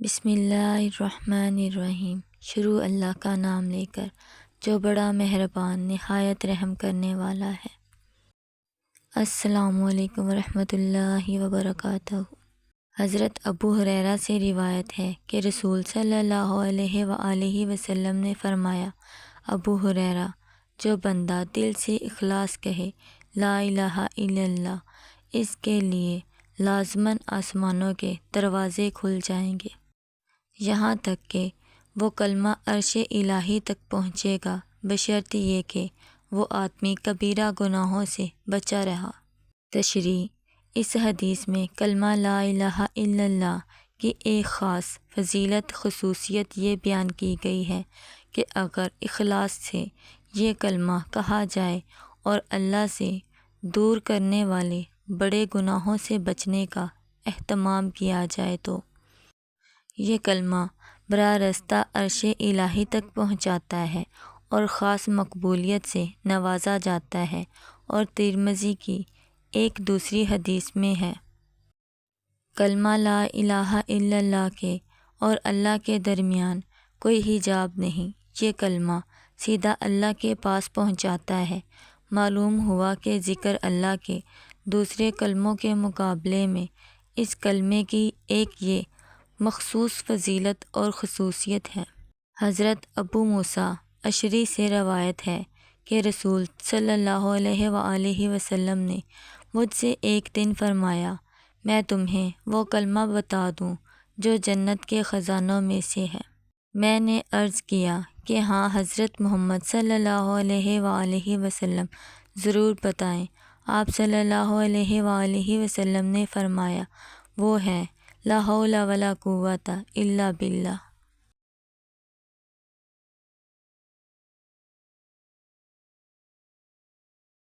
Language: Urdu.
بسم اللہ الرحمن الرحیم۔ شروع اللہ کا نام لے کر جو بڑا مہربان نہایت رحم کرنے والا ہے۔ السلام علیکم ورحمۃ اللہ وبرکاتہ۔ حضرت ابو ہریرہ سے روایت ہے کہ رسول صلی اللہ علیہ وآلہ وسلم نے فرمایا، ابو ہریرہ، جو بندہ دل سے اخلاص کہے لا الہ الا اللہ، اس کے لیے لازماً آسمانوں کے دروازے کھل جائیں گے، یہاں تک کہ وہ کلمہ عرش الہی تک پہنچے گا، بشرط یہ کہ وہ آدمی کبیرہ گناہوں سے بچا رہا۔ تشریح: اس حدیث میں کلمہ لا الہ الا اللہ کی ایک خاص فضیلت خصوصیت یہ بیان کی گئی ہے کہ اگر اخلاص سے یہ کلمہ کہا جائے اور اللہ سے دور کرنے والے بڑے گناہوں سے بچنے کا اہتمام کیا جائے تو یہ کلمہ براہ راستہ عرش الہی تک پہنچاتا ہے اور خاص مقبولیت سے نوازا جاتا ہے۔ اور ترمذی کی ایک دوسری حدیث میں ہے، کلمہ لا الہ الا اللہ کے اور اللہ کے درمیان کوئی حجاب نہیں، یہ کلمہ سیدھا اللہ کے پاس پہنچاتا ہے۔ معلوم ہوا کہ ذکر اللہ کے دوسرے کلموں کے مقابلے میں اس کلمے کی ایک یہ مخصوص فضیلت اور خصوصیت ہے۔ حضرت ابو موسیٰ اشعری سے روایت ہے کہ رسول صلی اللہ علیہ وآلہ وسلم نے مجھ سے ایک دن فرمایا، میں تمہیں وہ کلمہ بتا دوں جو جنت کے خزانوں میں سے ہے۔ میں نے عرض کیا کہ ہاں حضرت محمد صلی اللہ علیہ وآلہ وسلم، ضرور بتائیں۔ آپ صلی اللہ علیہ وآلہ وسلم نے فرمایا، وہ ہے لا حول ولا قوۃ الا باللہ۔